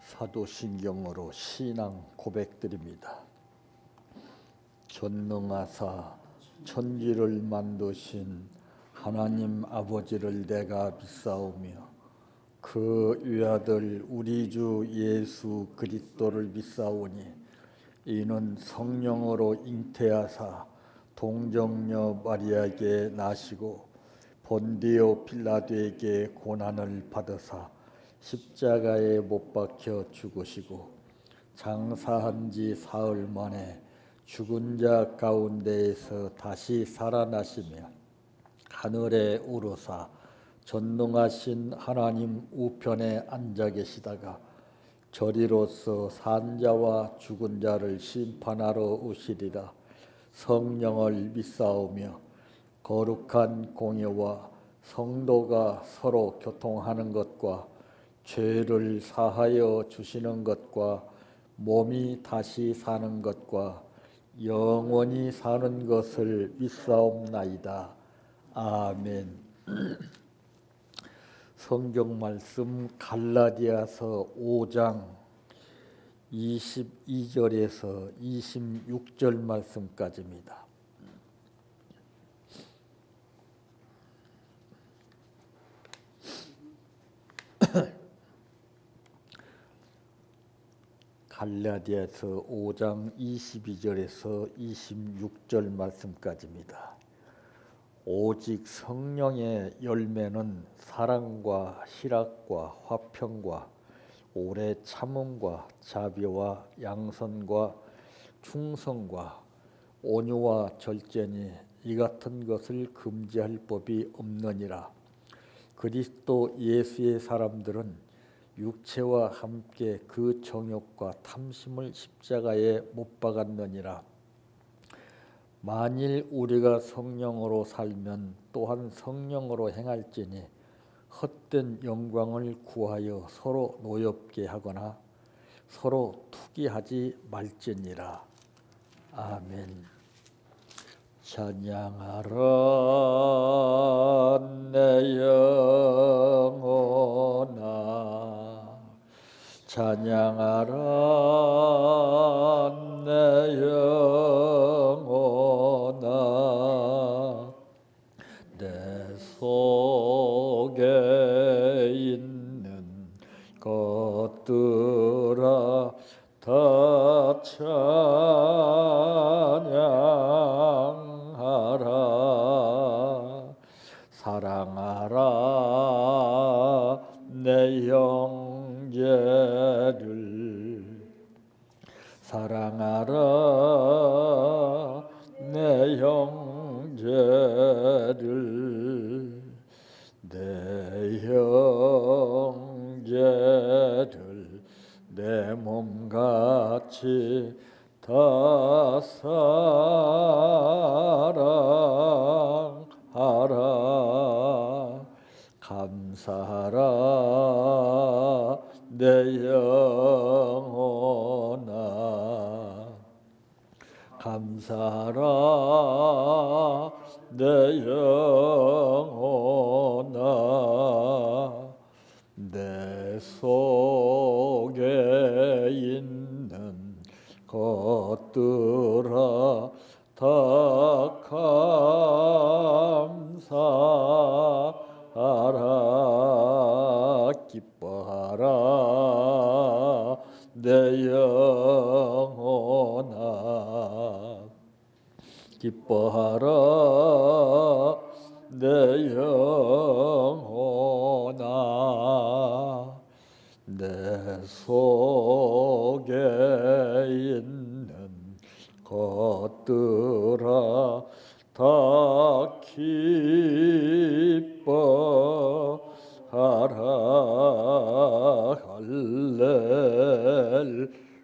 사도신경으로 신앙 고백드립니다. 전능하사 천지를 만드신 하나님 아버지를 내가 믿사오며 그 외아들 우리 주 예수 그리스도를 믿사오니 이는 성령으로 잉태하사 동정녀 마리아에게 나시고 본디오 빌라도에게 고난을 받으사 십자가에 못 박혀 죽으시고 장사한 지 사흘 만에 죽은 자 가운데에서 다시 살아나시며 하늘에 오르사 전능하신 하나님 우편에 앉아 계시다가 저리로서 산자와 죽은 자를 심판하러 오시리라. 성령을 믿사오며 거룩한 공예와 성도가 서로 교통하는 것과 죄를 사하여 주시는 것과 몸이 다시 사는 것과 영원히 사는 것을 믿사옵나이다. 아멘. 성경 말씀 갈라디아서 5장 22절에서 26절 말씀까지입니다. 갈라디아서 5장 22절에서 26절 말씀까지입니다. 오직 성령의 열매는 사랑과 희락과 화평과 오래 참음과 자비와 양선과 충성과 온유와 절제니 이 같은 것을 금지할 법이 없느니라. 그리스도 예수의 사람들은 육체와 함께 그 정욕과 탐심을 십자가에 못 박았느니라. 만일 우리가 성령으로 살면 또한 성령으로 행할지니 헛된 영광을 구하여 서로 노엽게 하거나 서로 투기하지 말지니라. 아멘. 찬양하라 내 영혼아, 찬양하라 내 영혼아, 내 속에 있는 것들아 다 찬양하라. 사랑하라 내 형제를, 사랑하라 내 형제를, 내 형제를 내 몸같이 다 사랑하라. 감사하라 내 영혼아, 감사하라 내 영혼아, 내 속에 있는 것들아 다 감사하라. 기뻐하라 내 영혼아, 기뻐하라 내 영혼아, 내 속에 있는 것들아 다 기뻐하라. 할렐루야, 할렐루야,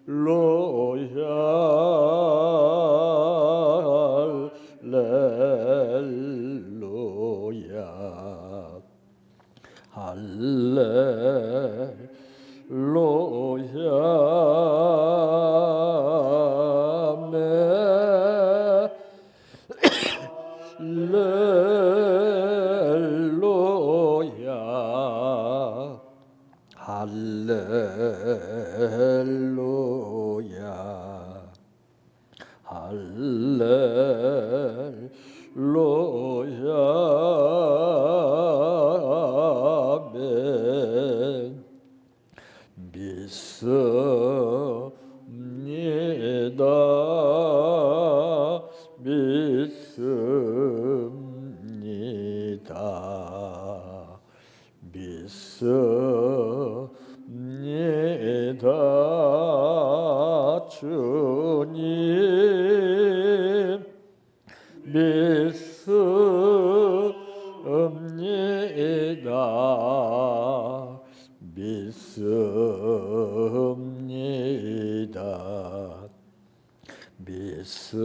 할렐루야, 할렐루야, 할렐루야 할렐루야 아멘. 믿습니다 믿습니다 믿습니다 주님 믿습니다 믿습니다 믿습니다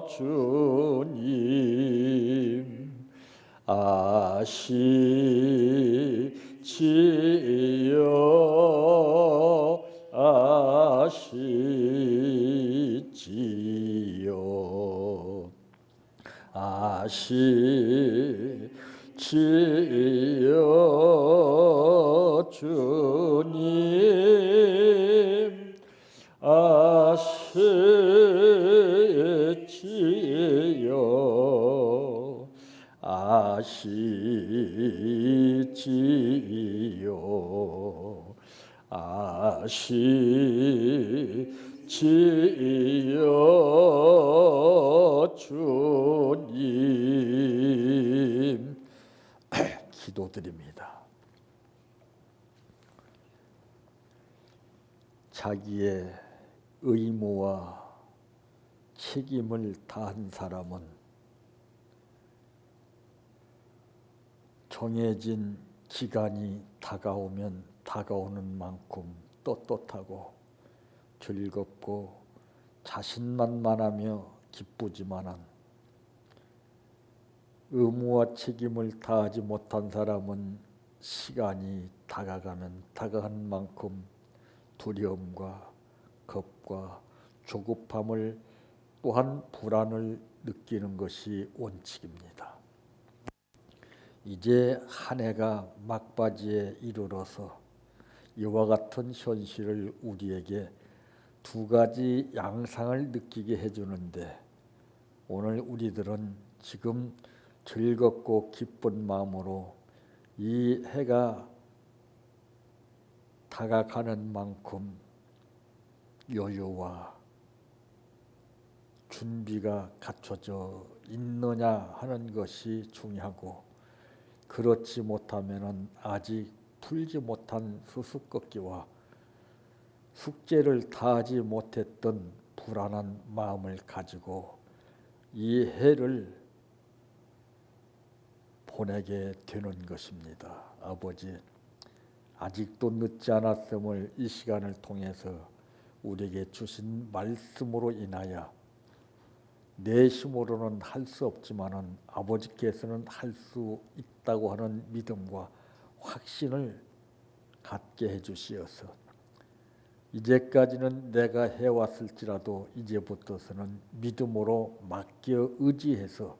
주님 아시지요 아시지요 아시지요 주님 아시지요 아시지요 아시지요 주님 기도드립니다. 자기의 의무와 책임을 다한 사람은 정해진 기간이 다가오면 다가오는 만큼 떳떳하고 즐겁고 자신만만하며 기쁘지만은 의무와 책임을 다하지 못한 사람은 시간이 다가가면 다가간 만큼 두려움과 겁과 조급함을 또한 불안을 느끼는 것이 원칙입니다. 이제 한 해가 막바지에 이르러서 이와 같은 현실을 우리에게 두 가지 양상을 느끼게 해주는데 오늘 우리들은 지금 즐겁고 기쁜 마음으로 이 해가 다가가는 만큼 여유와 준비가 갖춰져 있느냐 하는 것이 중요하고 그렇지 못하면 아직 풀지 못한 수수께끼와 숙제를 다하지 못했던 불안한 마음을 가지고 이 해를 보내게 되는 것입니다. 아버지, 아직도 늦지 않았음을 이 시간을 통해서 우리에게 주신 말씀으로 인하여 내 힘으로는 할 수 없지만은 아버지께서는 할 수 있다고 하는 믿음과 확신을 갖게 해주시어서 이제까지는 내가 해왔을지라도 이제부터서는 믿음으로 맡겨 의지해서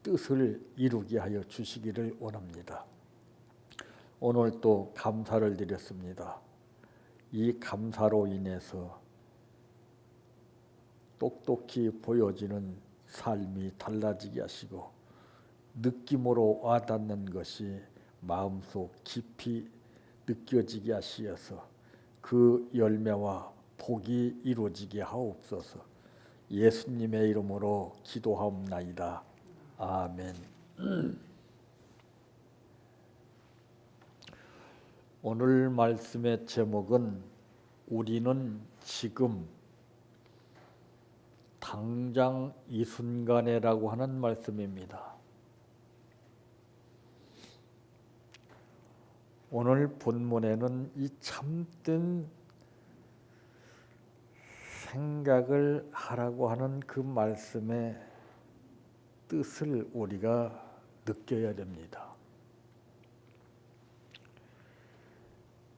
뜻을 이루게 하여 주시기를 원합니다. 오늘 또 감사를 드렸습니다. 이 감사로 인해서 똑똑히 보여지는 삶이 달라지게 하시고 느낌으로 와닿는 것이 마음속 깊이 느껴지게 하시어서 그 열매와 복이 이루어지게 하옵소서. 예수님의 이름으로 기도하옵나이다. 아멘. 오늘 말씀의 제목은 우리는 지금 당장 이 순간에라고 하는 말씀입니다. 오늘 본문에는 이 참된 생각을 하라고 하는 그 말씀의 뜻을 우리가 느껴야 됩니다.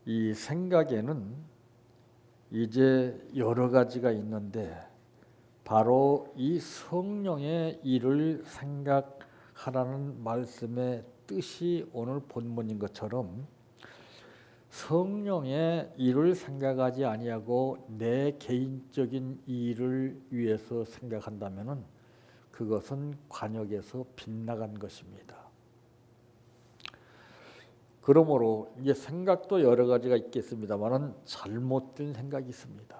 이 생각에는 이제 여러 가지가 있는데 바로 이 성령의 일을 하라는 말씀의 뜻이 오늘 본문인 것처럼 성령의 일을 생각하지 아니하고 내 개인적인 일을 위해서 생각한다면은 그것은 관역에서 빗나간 것입니다. 그러므로 이제 생각도 여러 가지가 있겠습니다만은 잘못된 생각이 있습니다.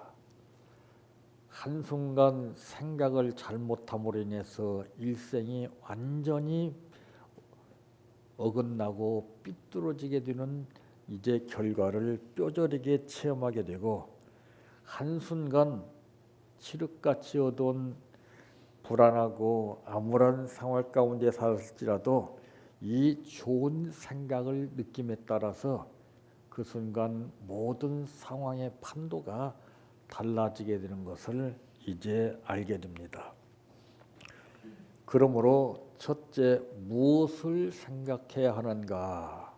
한순간 생각을 잘못함으로 인해서 일생이 완전히 어긋나고 삐뚤어지게 되는 이제 결과를 뼈저리게 체험하게 되고, 한순간 칠흑같이 얻은 불안하고 암울한 생활 가운데 살았을지라도 이 좋은 생각을 느낌에 따라서 그 순간 모든 상황의 판도가 달라지게 되는 것을 이제 알게 됩니다. 그러므로 첫째, 무엇을 생각해야 하는가?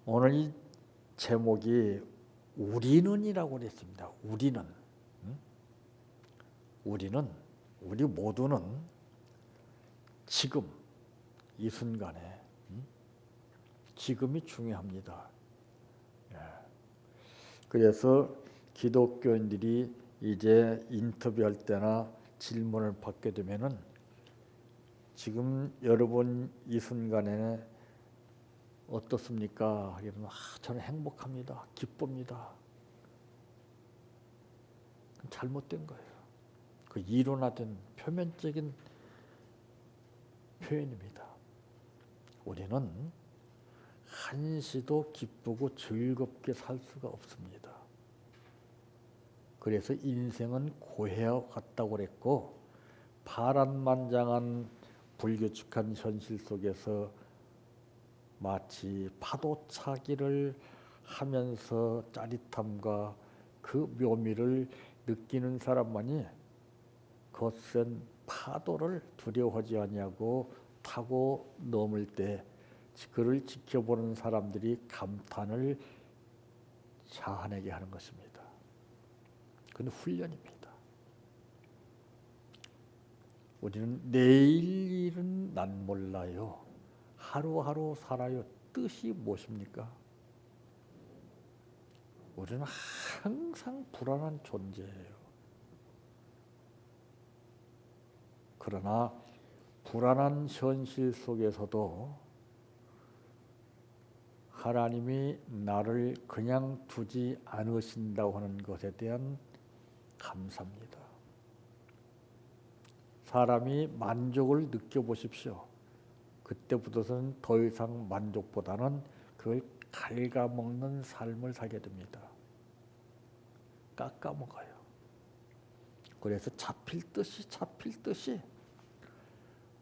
오늘 이 제목이 우리는이라고 했습니다. 우리 모두는 지금 이 순간에 지금이 중요합니다. 그래서 기독교인들이 이제 인터뷰할 때나 질문을 받게 되면은 지금 여러분 이 순간에 어떻습니까? 이러면 저는 행복합니다. 기쁩니다. 잘못된 거예요. 그 이론화된 표면적인 표현입니다. 우리는 한시도 기쁘고 즐겁게 살 수가 없습니다. 그래서 인생은 고해와 같다고 그랬고, 파란만장한 불규칙한 현실 속에서 마치 파도차기를 하면서 짜릿함과 그 묘미를 느끼는 사람만이 거센 파도를 두려워하지 아니하고 타고 넘을 때 그를 지켜보는 사람들이 감탄을 자아내게 하는 것입니다. 그건 훈련입니다. 우리는 내일 일은 난 몰라요. 하루하루 살아요. 뜻이 무엇입니까? 우리는 항상 불안한 존재예요. 그러나 불안한 현실 속에서도 하나님이 나를 그냥 두지 않으신다고 하는 것에 대한 감사입니다. 사람이 만족을 느껴보십시오. 그때부터는 더 이상 만족보다는 그걸 갉아먹는 삶을 살게 됩니다. 깎아먹어요. 그래서 잡힐 듯이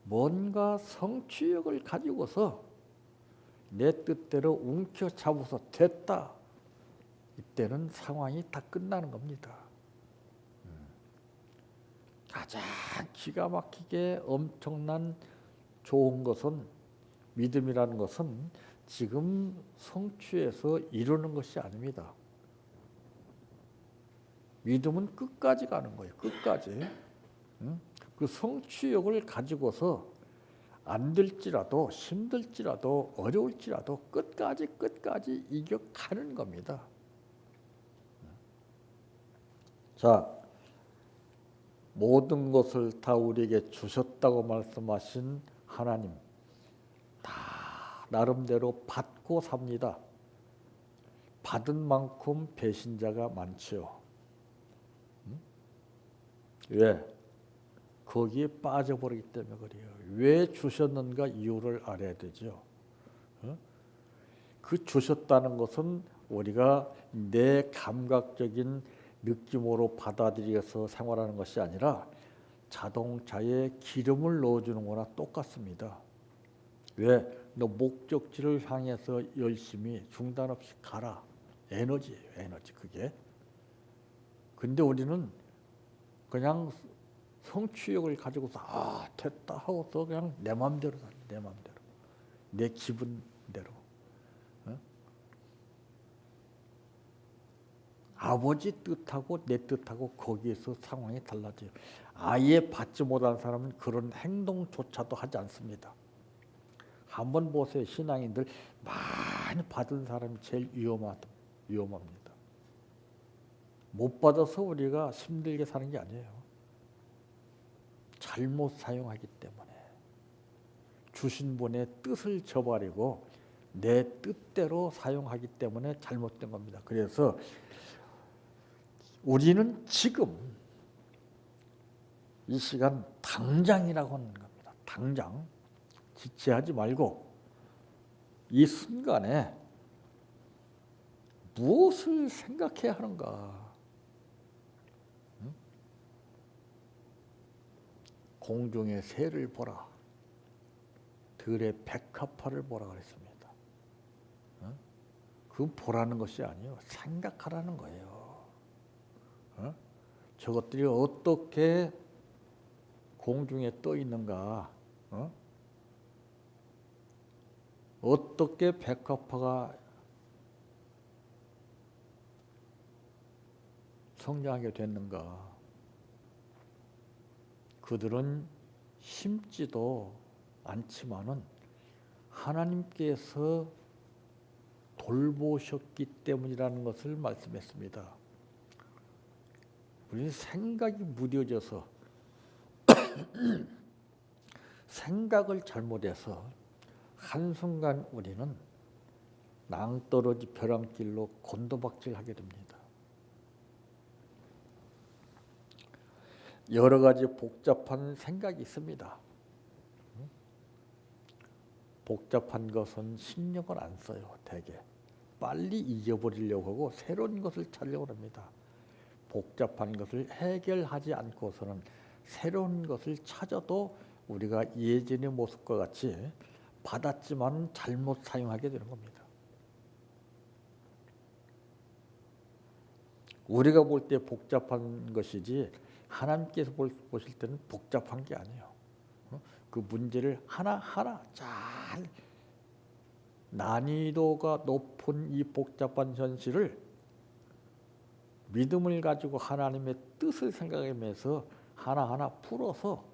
뭔가 성취욕을 가지고서 내 뜻대로 움켜잡아서 됐다. 이때는 상황이 다 끝나는 겁니다. 가장 기가 막히게 엄청난 좋은 것은, 믿음이라는 것은 지금 성취해서 이루는 것이 아닙니다. 믿음은 끝까지 가는 거예요. 끝까지. 그 성취욕을 가지고서 안 될지라도 힘들지라도 어려울지라도 끝까지 이겨가는 겁니다. 자, 모든 것을 다 우리에게 주셨다고 말씀하신 하나님, 다 나름대로 받고 삽니다. 받은 만큼 배신자가 많죠. 왜? 거기에 빠져버리기 때문에 그래요. 왜 주셨는가 이유를 알아야 되죠. 그 주셨다는 것은 우리가 내 감각적인 느낌으로 받아들여서 생활하는 것이 아니라 자동차에 기름을 넣어주는 거나 똑같습니다. 왜? 너 목적지를 향해서 열심히 중단 없이 가라. 에너지예요. 에너지 그게. 근데 우리는 그냥 성취욕을 가지고서 됐다 하고서 그냥 내 마음대로 살아. 내 마음대로. 내 기분대로. 아버지 뜻하고 내 뜻하고 거기에서 상황이 달라져요. 아예 받지 못한 사람은 그런 행동조차도 하지 않습니다. 한번 보세요. 신앙인들 많이 받은 사람이 제일 위험합니다. 못 받아서 우리가 힘들게 사는 게 아니에요. 잘못 사용하기 때문에 주신 분의 뜻을 저버리고 내 뜻대로 사용하기 때문에 잘못된 겁니다. 그래서 우리는 지금 이 시간 당장이라고 하는 겁니다. 당장 지체하지 말고 이 순간에 무엇을 생각해야 하는가? 공중의 새를 보라. 들의 백합화를 보라 그랬습니다. 그 보라는 것이 아니에요. 생각하라는 거예요. 저것들이 어떻게 공중에 떠 있는가? 어떻게 백합화가 성장하게 됐는가? 그들은 심지도 않지만은 하나님께서 돌보셨기 때문이라는 것을 말씀했습니다. 우리는 생각이 무뎌져서 생각을 잘못해서 한순간 우리는 낭떠러지 벼랑길로 곤두박질하게 됩니다. 여러 가지 복잡한 생각이 있습니다. 복잡한 것은 신경을 안 써요. 대개 빨리 잊어버리려고 하고 새로운 것을 찾으려고 합니다. 복잡한 것을 해결하지 않고서는 새로운 것을 찾아도 우리가 예전의 모습과 같이 받았지만 잘못 사용하게 되는 겁니다. 우리가 볼 때 복잡한 것이지 하나님께서 보실 때는 복잡한 게 아니에요. 그 문제를 하나하나 잘 난이도가 높은 이 복잡한 현실을 믿음을 가지고 하나님의 뜻을 생각하면서 하나하나 풀어서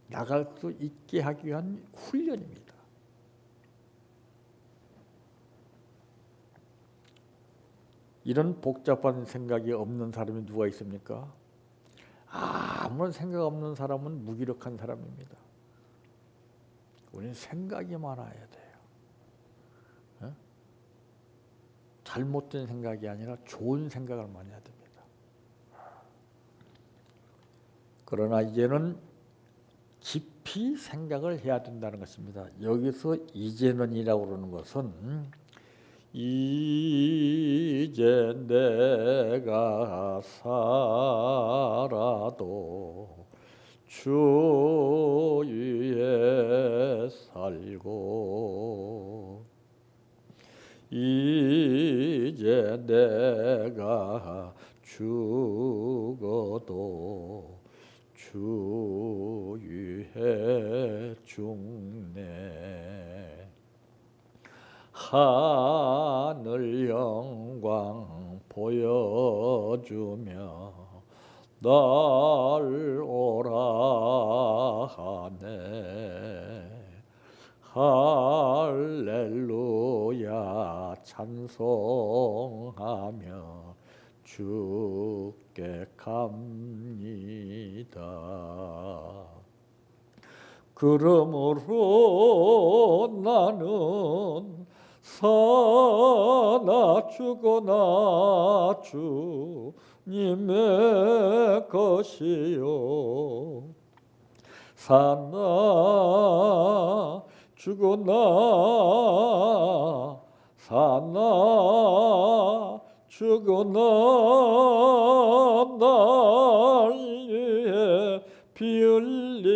나갈 수 있게 하기 위한 훈련입니다. 이런 복잡한 생각이 없는 사람이 누가 있습니까? 아무런 생각 없는 사람은 무기력한 사람입니다. 우리는 생각이 많아야 돼요. 잘못된 생각이 아니라 좋은 생각을 많이 해야 됩니다. 그러나 이제는 깊이 생각을 해야 된다는 것입니다. 여기서 이제는이라고 그러는 것은 이제 내가 살아도 주 위에 살고 이제 내가 죽어도 주 위에 죽네. 하늘 영광 보여주며 날 오라 하네. 할렐루야 찬송하며 주께 갑니다. 그러므로 나는 사나 죽어나 주님의 것이요 사나 죽어나 사나 죽어나 날 위해 피 흘리신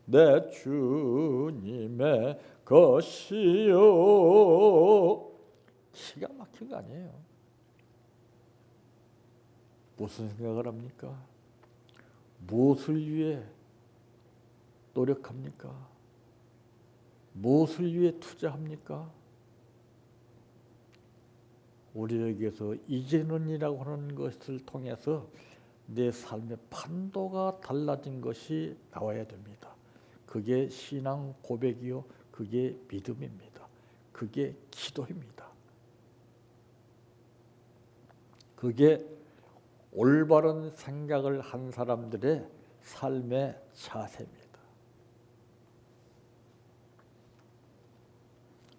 내 주님의 것이요. 기가 막힌 거 아니에요. 무슨 생각을 합니까? 무엇을 위해 노력합니까? 무엇을 위해 투자합니까? 우리에게서 이제는이라고 하는 것을 통해서 내 삶의 판도가 달라진 것이 나와야 됩니다. 그게 신앙 고백이요, 그게 믿음입니다. 그게 기도입니다. 그게 올바른 생각을 한 사람들의 삶의 자세입니다.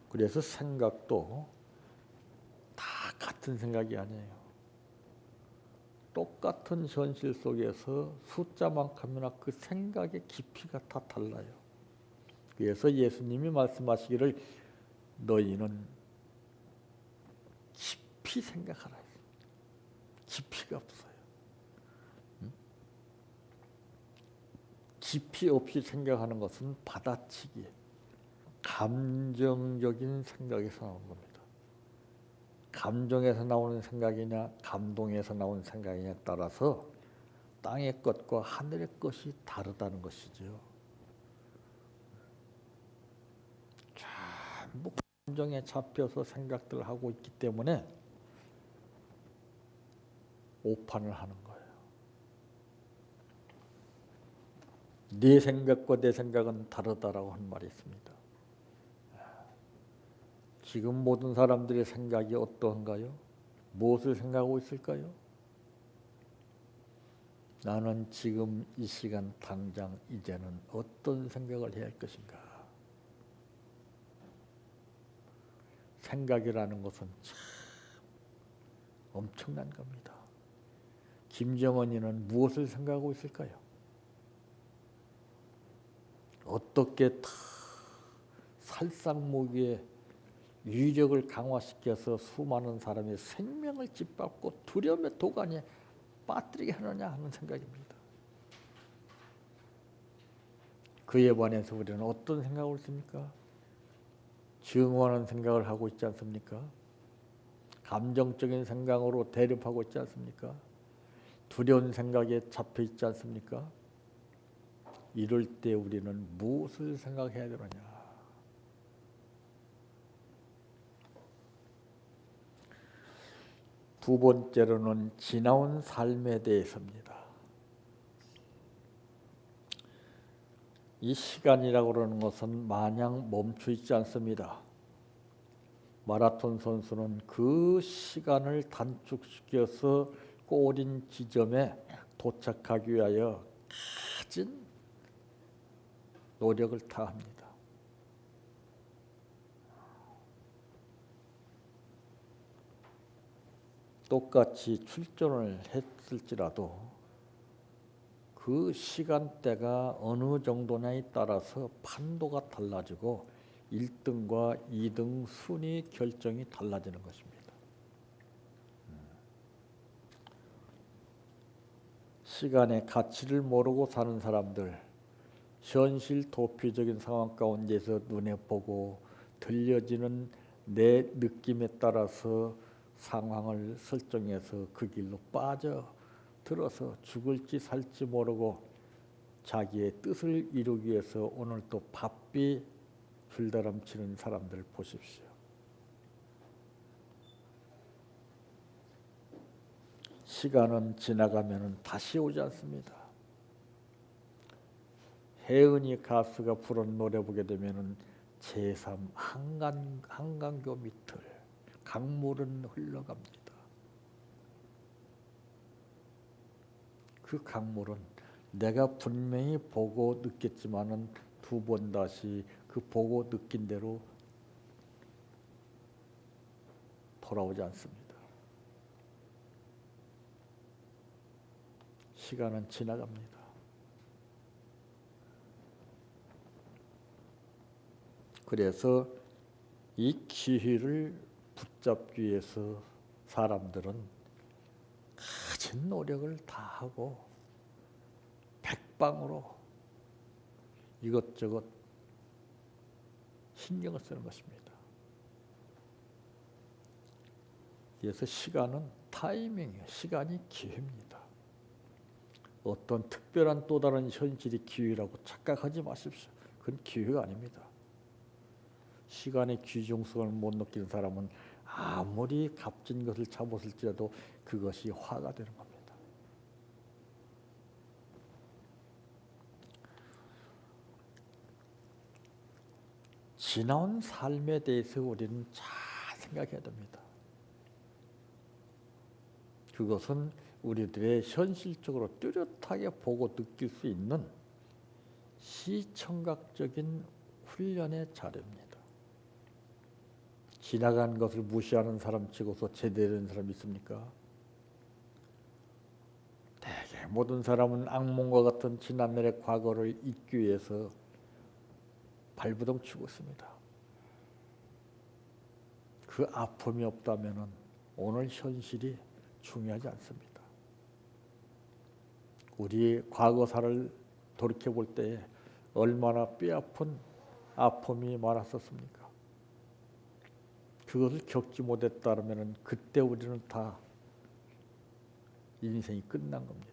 그래서 생각도 다 같은 생각이 아니에요. 똑같은 현실 속에서 숫자만큼이나 그 생각의 깊이가 다 달라요. 그래서 예수님이 말씀하시기를 너희는 깊이 생각하라. 깊이가 없어요. 깊이 없이 생각하는 것은 받아치기, 감정적인 생각에서 나오는 겁니다. 감정에서 나오는 생각이냐 감동에서 나오는 생각이냐에 따라서 땅의 것과 하늘의 것이 다르다는 것이죠. 전부 감정에 잡혀서 생각들을 하고 있기 때문에 오판을 하는 거예요. 네 생각과 내 생각은 다르다라고 하는 말이 있습니다. 지금 모든 사람들의 생각이 어떠한가요? 무엇을 생각하고 있을까요? 나는 지금 이 시간 당장 이제는 어떤 생각을 해야 할 것인가? 생각이라는 것은 참 엄청난 겁니다. 김정은이는 무엇을 생각하고 있을까요? 어떻게 다 살상무기에 위력을 강화시켜서 수많은 사람의 생명을 짓밟고 두려움의 도가니에 빠뜨리게 하느냐 하는 생각입니다. 그에 반해서 우리는 어떤 생각을 했습니까? 증오하는 생각을 하고 있지 않습니까? 감정적인 생각으로 대립하고 있지 않습니까? 두려운 생각에 잡혀 있지 않습니까? 이럴 때 우리는 무엇을 생각해야 되느냐? 두 번째로는 지나온 삶에 대해서입니다. 이 시간이라고 그러는 것은 마냥 멈춰 있지 않습니다. 마라톤 선수는 그 시간을 단축시켜서 꼬린 지점에 도착하기 위하여 가진 노력을 다합니다. 똑같이 출전을 했을지라도 그 시간대가 어느 정도냐에 따라서 판도가 달라지고 1등과 2등 순위 결정이 달라지는 것입니다. 시간의 가치를 모르고 사는 사람들, 현실 도피적인 상황 가운데서 눈에 보고 들려지는 내 느낌에 따라서 상황을 설정해서 그 길로 빠져들어서 죽을지 살지 모르고 자기의 뜻을 이루기 위해서 오늘 또 바삐 줄다람치는 사람들 보십시오. 시간은 지나가면 다시 오지 않습니다. 혜은이 가수가 부른 노래 보게 되면 제3 한강교 밑을 강물은 흘러갑니다. 그 강물은 내가 분명히 보고 느꼈지만은 두 번 다시 그 보고 느낀 대로 돌아오지 않습니다. 시간은 지나갑니다. 그래서 이 기회를 붙잡기 위해서 사람들은 가진 노력을 다하고 백방으로 이것저것 신경을 쓰는 것입니다. 그래서 시간은 타이밍이에요. 시간이 기회입니다. 어떤 특별한 또 다른 현실이 기회라고 착각하지 마십시오. 그건 기회가 아닙니다. 시간의 귀중성을 못 느끼는 사람은 아무리 값진 것을 잡았을지라도 그것이 화가 되는 겁니다. 지나온 삶에 대해서 우리는 잘 생각해야 됩니다. 그것은 우리들의 현실적으로 뚜렷하게 보고 느낄 수 있는 시청각적인 훈련의 자료입니다. 지나간 것을 무시하는 사람 치고서 제대로 된 사람이 있습니까? 대개 모든 사람은 악몽과 같은 지난날의 과거를 잊기 위해서 발버둥 치고 있습니다. 그 아픔이 없다면 오늘 현실이 중요하지 않습니다. 우리 과거사를 돌이켜볼 때 얼마나 뼈아픈 아픔이 많았었습니까? 그것을 겪지 못했다면 그때 우리는 다 인생이 끝난 겁니다.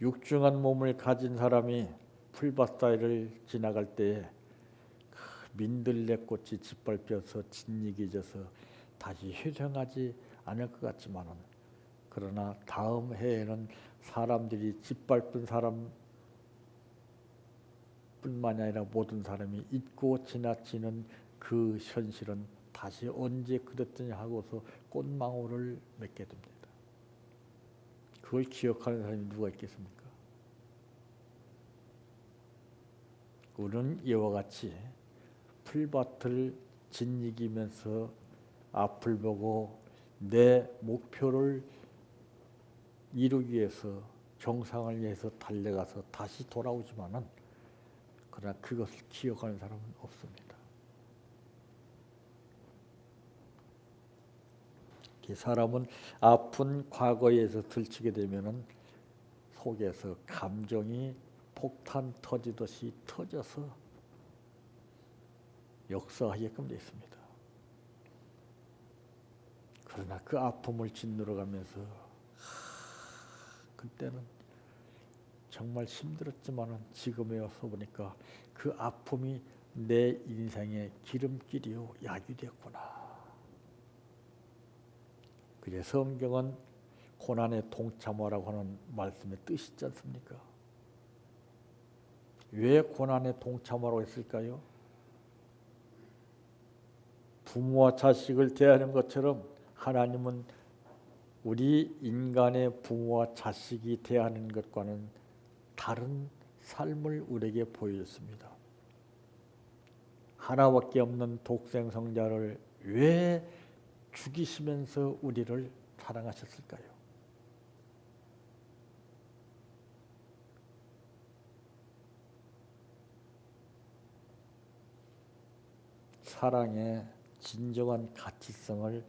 육중한 몸을 가진 사람이 풀밭 사이를 지나갈 때 민들레꽃이 짓밟혀서 진익이 져서 다시 회생하지 않을 것 같지만은, 그러나 다음 해에는 사람들이 짓밟은 사람뿐만이 아니라 모든 사람이 잊고 지나치는 그 현실은 다시 언제 그랬더니 하고서 꽃망울을 맺게 됩니다. 그걸 기억하는 사람이 누가 있겠습니까? 우리는 이와 같이 풀밭을 짓이기면서 앞을 보고 내 목표를 이루기 위해서 정상을 위해서 달려가서 다시 돌아오지만은, 그러나 그것을 기억하는 사람은 없습니다. 사람은 아픈 과거에서 들치게 되면은 속에서 감정이 폭탄 터지듯이 터져서 역사하게끔 되어 있습니다. 그러나 그 아픔을 짓누러 가면서 그때는 정말 힘들었지만은 지금에 와서 보니까 그 아픔이 내 인생의 기름길이요 약이 되었구나. 그래서 성경은 고난에 동참하라고 하는 말씀의 뜻이 있지 않습니까? 왜 고난에 동참하라고 했을까요? 부모와 자식을 대하는 것처럼 하나님은 우리 인간의 부모와 자식이 대하는 것과는 다른 삶을 우리에게 보여줬습니다. 하나밖에 없는 독생성자를 왜 죽이시면서 우리를 사랑하셨을까요? 사랑의 진정한 가치성을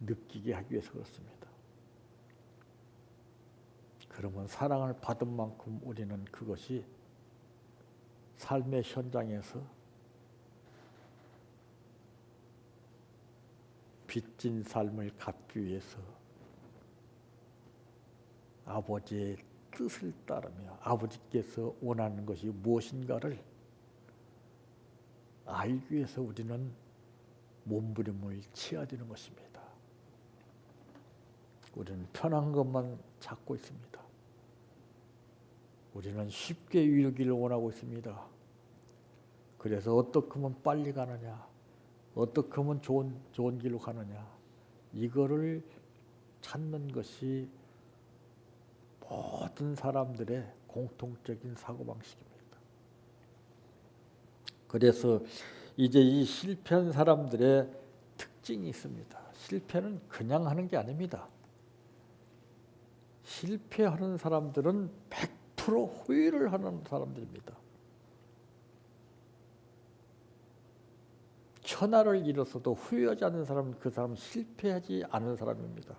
느끼게 하기 위해서 그렇습니다. 그러면 사랑을 받은 만큼 우리는 그것이 삶의 현장에서 빚진 삶을 갚기 위해서 아버지의 뜻을 따르며 아버지께서 원하는 것이 무엇인가를 알기 위해서 우리는 몸부림을 쳐야 되는 것입니다. 우리는 편한 것만 찾고 있습니다. 우리는 쉽게 이루기를 원하고 있습니다. 그래서 어떻게 하면 빨리 가느냐, 어떻게 하면 좋은 길로 가느냐, 이거를 찾는 것이 모든 사람들의 공통적인 사고방식입니다. 그래서 이제 이 실패한 사람들의 특징이 있습니다. 실패는 그냥 하는 게 아닙니다. 실패하는 사람들은 100% 후회를 하는 사람들입니다. 천하를 잃었어도 후회하지 않는 사람은 그 사람은 실패하지 않은 사람입니다.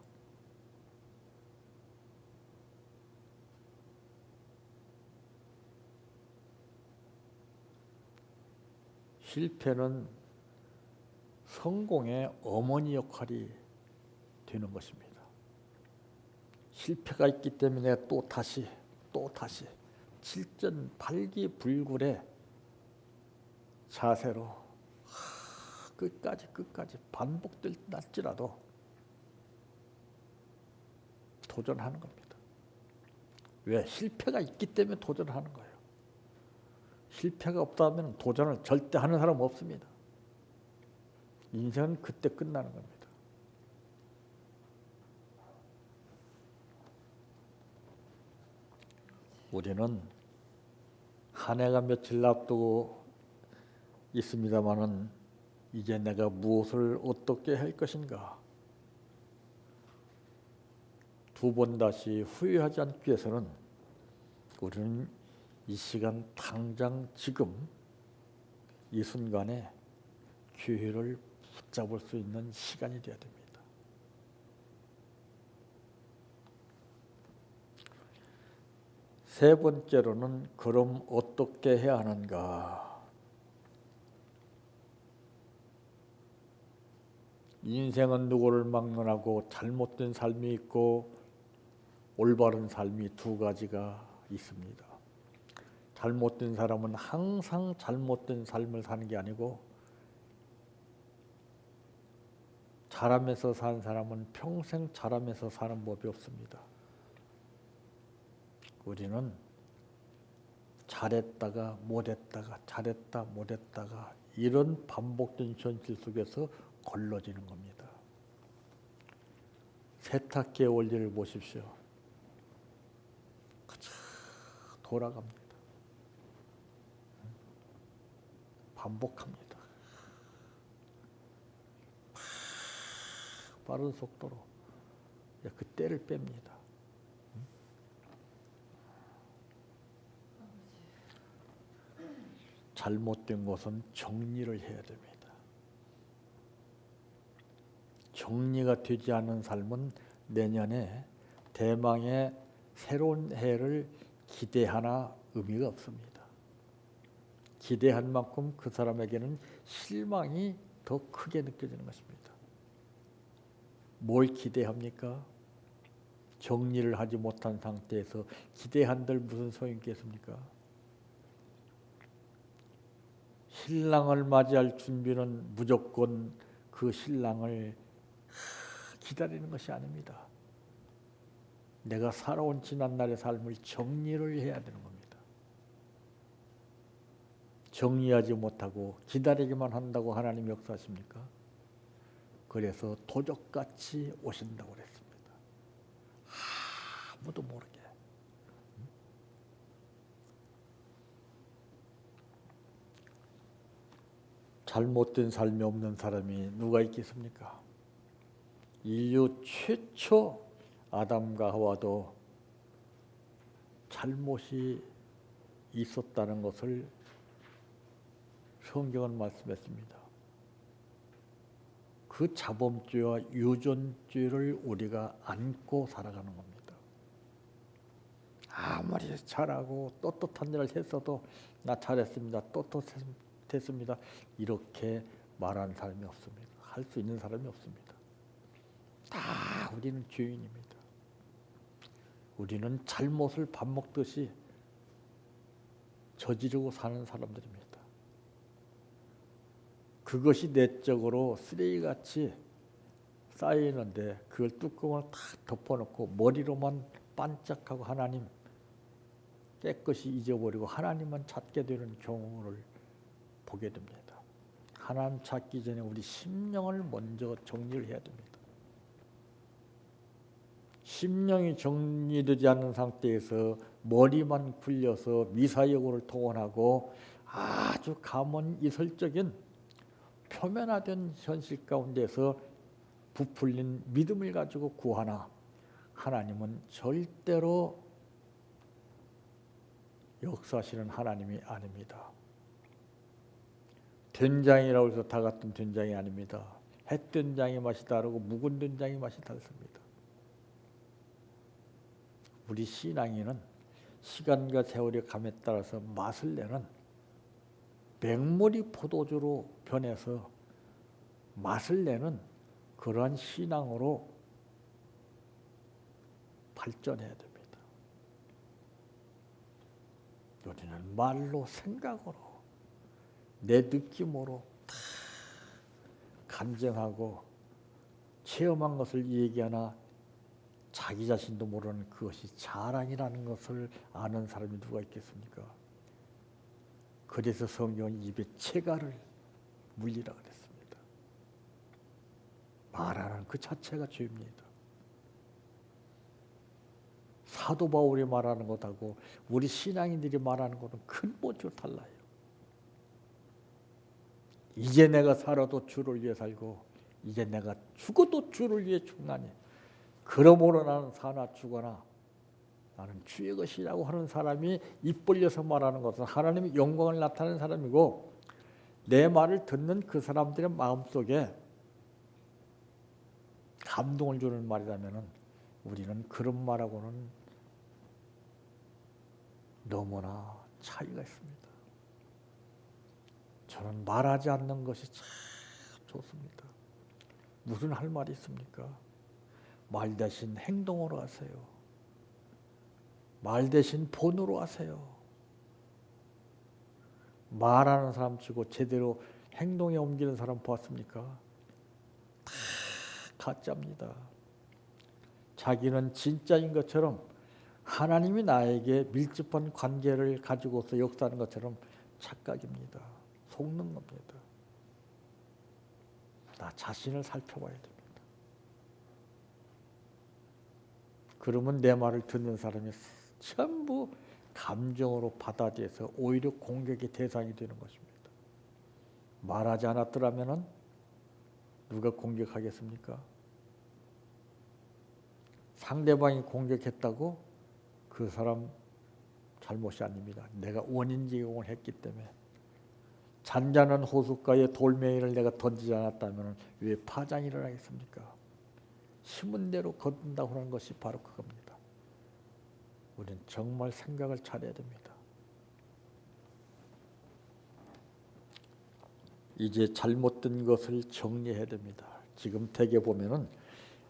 실패는 성공의 어머니 역할이 되는 것입니다. 실패가 있기 때문에 또 다시 칠전팔기불굴의 자세로 끝까지 반복될 날지라도 도전하는 겁니다. 왜? 실패가 있기 때문에 도전하는 거예요. 실패가 없다면 도전을 절대 하는 사람 없습니다. 인생은 그때 끝나는 겁니다. 우리는 한 해가 며칠 앞두고 있습니다마는 이제 내가 무엇을 어떻게 할 것인가 두 번 다시 후회하지 않기 위해서는 우리는 이 시간 당장 지금 이 순간에 기회를 붙잡을 수 있는 시간이 되어야 됩니다. 세 번째로는 그럼 어떻게 해야 하는가? 인생은 누구를 막론하고 잘못된 삶이 있고 올바른 삶이 두 가지가 있습니다. 잘못된 사람은 항상 잘못된 삶을 사는 게 아니고 잘하면서 사는 사람은 평생 잘하면서 사는 법이 없습니다. 우리는 잘했다가 못했다가 잘했다 못했다가 이런 반복된 현실 속에서 걸러지는 겁니다. 세탁기의 원리를 보십시오. 돌아갑니다. 반복합니다. 빠른 속도로 그 때를 뺍니다. 잘못된 것은 정리를 해야 됩니다. 정리가 되지 않은 삶은 내년에 대망의 새로운 해를 기대하나 의미가 없습니다. 기대한 만큼 그 사람에게는 실망이 더 크게 느껴지는 것입니다. 뭘 기대합니까? 정리를 하지 못한 상태에서 기대한들 무슨 소용이 있겠습니까? 신랑을 맞이할 준비는 무조건 그 신랑을 기다리는 것이 아닙니다. 내가 살아온 지난날의 삶을 정리를 해야 되는 겁니다. 정리하지 못하고 기다리기만 한다고 하나님 역사하십니까? 그래서 도적같이 오신다고 그랬습니다. 아무도 모르게. 잘못된 삶이 없는 사람이 누가 있겠습니까? 인류 최초 아담과 하와도 잘못이 있었다는 것을 성경은 말씀했습니다. 그 자범죄와 유전죄를 우리가 안고 살아가는 겁니다. 아무리 잘하고 떳떳한 일을 했어도 나 잘했습니다. 떳떳했습니다. 이렇게 말하는 사람이 없습니다. 할 수 있는 사람이 없습니다. 다 우리는 죄인입니다. 우리는 잘못을 밥 먹듯이 저지르고 사는 사람들입니다. 그것이 내적으로 쓰레기같이 쌓여있는데 그걸 뚜껑을 다 덮어놓고 머리로만 반짝하고 하나님 깨끗이 잊어버리고 하나님만 찾게 되는 경우를 보게 됩니다. 하나님 찾기 전에 우리 심령을 먼저 정리를 해야 됩니다. 심령이 정리되지 않는 상태에서 머리만 굴려서 미사여구를 동원하고 아주 가문 이설적인 표면화된 현실 가운데서 부풀린 믿음을 가지고 구하나 하나님은 절대로 역사하시는 하나님이 아닙니다. 된장이라고 해서 다 같은 된장이 아닙니다. 햇된장의 맛이 다르고 묵은 된장의 맛이 다릅니다. 우리 신앙인은 시간과 세월의 감에 따라서 맛을 내는 맹물이 포도주로 변해서 맛을 내는 그러한 신앙으로 발전해야 됩니다. 우리는 말로 생각으로 내 느낌으로 다 감정하고 체험한 것을 얘기하나 자기 자신도 모르는 그것이 자랑이라는 것을 아는 사람이 누가 있겠습니까? 그래서 성경은 입에 채가를 물리라 그랬습니다. 말하는 그 자체가 죄입니다. 사도 바울이 말하는 것하고 우리 신앙인들이 말하는 것은 근본적으로 달라요. 이제 내가 살아도 주를 위해 살고 이제 내가 죽어도 주를 위해 죽나니 그러므로 나는 사나 죽거나 나는 주의 것이라고 하는 사람이 입 벌려서 말하는 것은 하나님의 영광을 나타내는 사람이고, 내 말을 듣는 그 사람들의 마음속에 감동을 주는 말이라면 우리는 그런 말하고는 너무나 차이가 있습니다. 저는 말하지 않는 것이 참 좋습니다. 무슨 할 말이 있습니까? 말 대신 행동으로 하세요. 말 대신 본으로 하세요. 말하는 사람 치고 제대로 행동에 옮기는 사람 보았습니까? 다 가짜입니다. 자기는 진짜인 것처럼 하나님이 나에게 밀접한 관계를 가지고서 역사하는 것처럼 착각입니다. 속는 겁니다. 나 자신을 살펴봐야 됩니다. 그러면 내 말을 듣는 사람이 전부 감정으로 받아들여서 오히려 공격의 대상이 되는 것입니다. 말하지 않았더라면 누가 공격하겠습니까? 상대방이 공격했다고 그 사람 잘못이 아닙니다. 내가 원인 제공을 했기 때문에. 잔잔한 호숫가에 돌멩이를 내가 던지지 않았다면 왜 파장이 일어나겠습니까? 심은 대로 거둔다고 하는 것이 바로 그겁니다. 우리는 정말 생각을 잘해야 됩니다. 이제 잘못된 것을 정리해야 됩니다. 지금 대개 보면은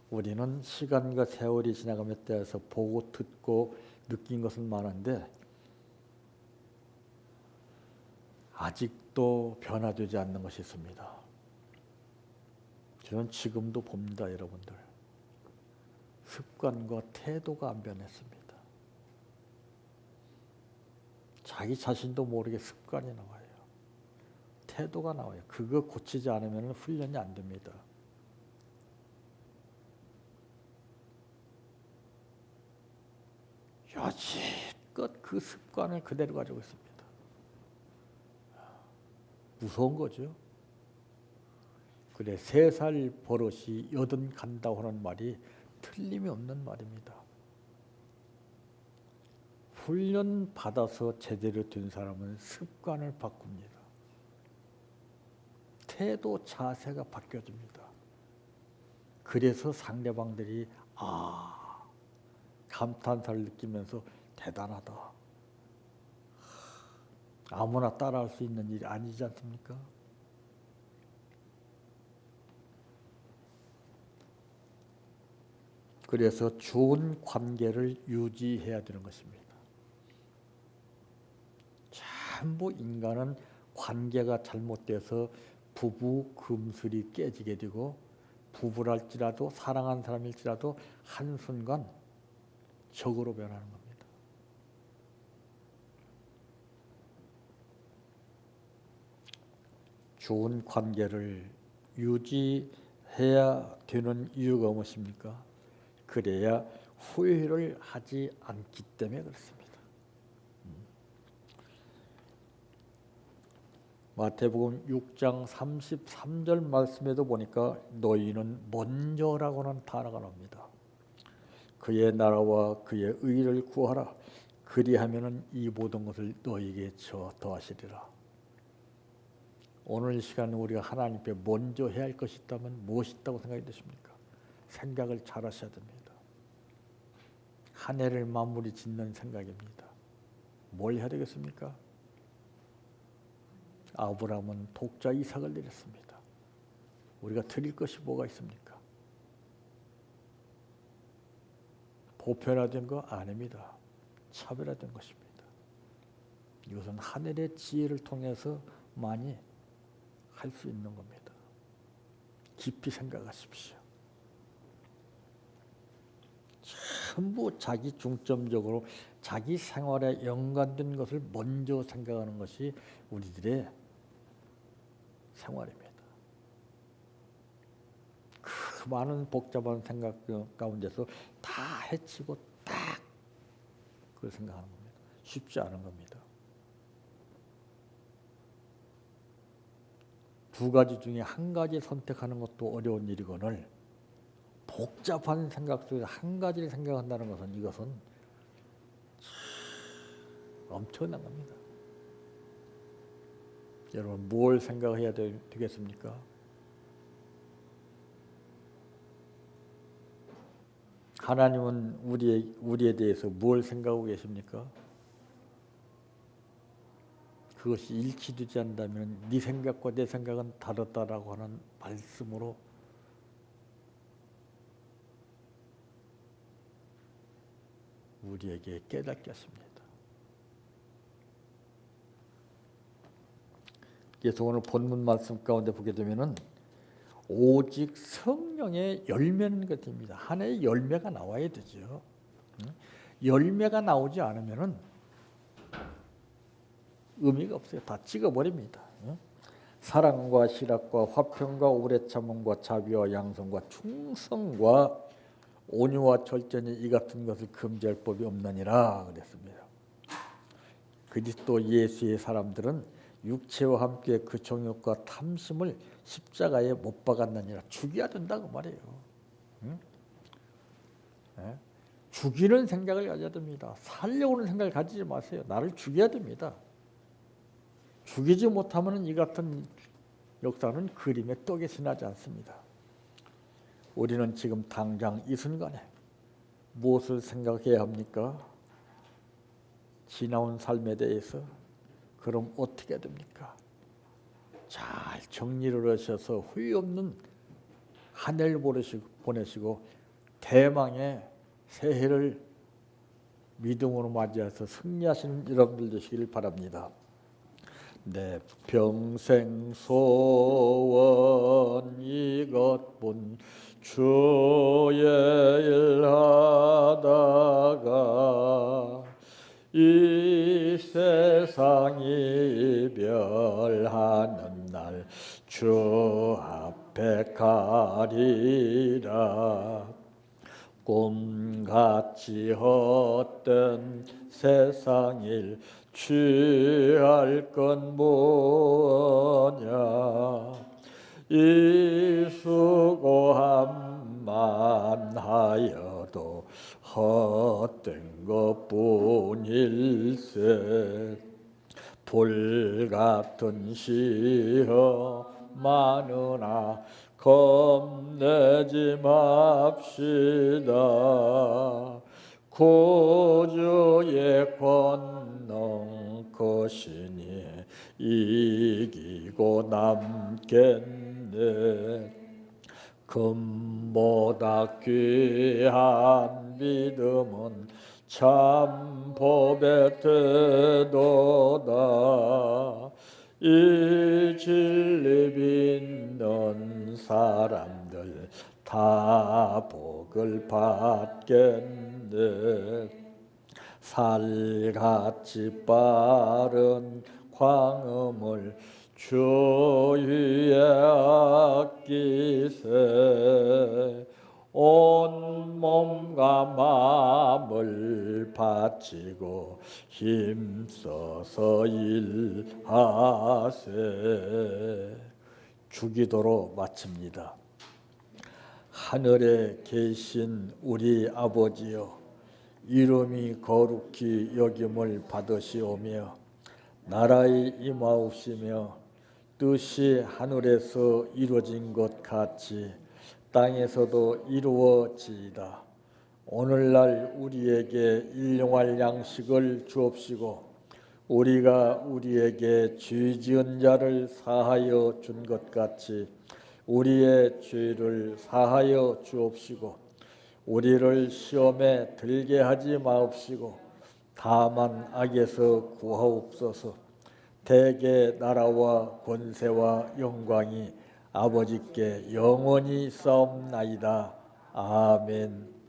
우리는 시간과 세월이 지나감에 따라서 보고 듣고 느낀 것은 많은데 아직도 변화되지 않는 것이 있습니다. 저는 지금도 봅니다, 여러분들. 습관과 태도가 안 변했습니다. 자기 자신도 모르게 습관이 나와요. 태도가 나와요. 그거 고치지 않으면 훈련이 안 됩니다. 여지껏 그 습관을 그대로 가지고 있습니다. 무서운 거죠. 그래, 3살 버릇이 80 간다고 하는 말이 틀림이 없는 말입니다. 훈련 받아서 제대로 된 사람은 습관을 바꿉니다. 태도, 자세가 바뀌어집니다. 그래서 상대방들이 감탄사를 느끼면서 대단하다. 아무나 따라할 수 있는 일이 아니지 않습니까? 그래서 좋은 관계를 유지해야 되는 것입니다. 전부 인간은 관계가 잘못돼서 부부 금슬이 깨지게 되고, 부부랄지라도 사랑하는 사람일지라도 한순간 적으로 변하는 겁니다. 좋은 관계를 유지해야 되는 이유가 무엇입니까? 그래야 후회를 하지 않기 때문에 그렇습니다. 마태복음 6장 33절 말씀에도 보니까 너희는 먼저라고 하는 단어가 나옵니다. 그의 나라와 그의 의를 구하라. 그리하면은 이 모든 것을 너희에게 더하시리라. 오늘 이 시간에 우리가 하나님께 먼저 해야 할 것이 있다면 무엇이 있다고 생각이 되십니까? 생각을 잘 하셔야 됩니다. 한 해를 마무리 짓는 생각입니다. 뭘 해야 되겠습니까? 아브라함은 독자 이삭을 드렸습니다. 우리가 드릴 것이 뭐가 있습니까? 보편화된 거 아닙니다. 차별화된 것입니다. 이것은 하늘의 지혜를 통해서 많이 할 수 있는 겁니다. 깊이 생각하십시오. 전부 자기 중점적으로 자기 생활에 연관된 것을 먼저 생각하는 것이 우리들의 생활입니다. 그 많은 복잡한 생각 가운데서 다 해치고 딱 그걸 생각하는 겁니다. 쉽지 않은 겁니다. 두 가지 중에 한 가지 선택하는 것도 어려운 일이거늘 복잡한 생각 속에서 한 가지를 생각한다는 것은 이것은 엄청난 겁니다. 여러분 뭘 생각해야 되겠습니까? 하나님은 우리에 대해서 뭘 생각하고 계십니까? 그것이 일치되지 않는다면 네 생각과 내 생각은 다르다라고 하는 말씀으로 우리에게 깨닫게 하십니다. 그래서 오늘 본문 말씀 가운데 보게 되면은 오직 성령의 열매는 것입니다. 하나의 열매가 나와야 되죠. 열매가 나오지 않으면은 의미가 없어요. 다 찍어버립니다. 사랑과 실학과 화평과 오래 참음과 자비와 양성과 충성과 온유와 절제니 이 같은 것을 금지할 법이 없느니라 그랬습니다. 그리스도 예수의 사람들은 육체와 함께 그 정욕과 탐심을 십자가에 못 박았느니라. 죽여야 된다고 말이에요. 죽이는 생각을 가져야 됩니다. 살려오는 생각을 가지지 마세요. 나를 죽여야 됩니다. 죽이지 못하면 이 같은 역사는 그림의 떡에 지나지 않습니다. 우리는 지금 당장 이 순간에 무엇을 생각해야 합니까? 지나온 삶에 대해서. 그럼 어떻게 됩니까? 잘 정리를 하셔서 후회 없는 한 해를 보내시고 대망의 새해를 믿음으로 맞이해서 승리하시는 여러분들 되시길 바랍니다. 내 평생 소원 이것뿐 주의 일 하다가 이 세상 이별하는 날 주 앞에 가리라. 꿈같이 헛된 세상 일 취할 건 뭐냐. 이 수고함만 하여도 헛된 것뿐일세. 불같은 시험 많으나 겁내지 맙시다. 구주의 권능 크시니 이기고 남겠네. 금보다 귀한 믿음은 참 법의 태도다. 이 진리 믿는 사람들 다 복을 받겠네. 살같이 빠른 광음을 주 위에 아끼세. 온 몸과 마음을 바치고 힘써서 일하세. 주기도로 마칩니다. 하늘에 계신 우리 아버지여, 이름이 거룩히 여김을 받으시오며 나라의 임하옵시며 뜻이 하늘에서 이루어진 것 같이 땅에서도 이루어지이다. 오늘날 우리에게 일용할 양식을 주옵시고 우리가 우리에게 죄 지은 자를 사하여 준 것 같이 우리의 죄를 사하여 주옵시고 우리를 시험에 들게 하지 마옵시고 다만 악에서 구하옵소서. 대개 나라와 권세와 영광이 아버지께 영원히 싸움나이다. 아멘.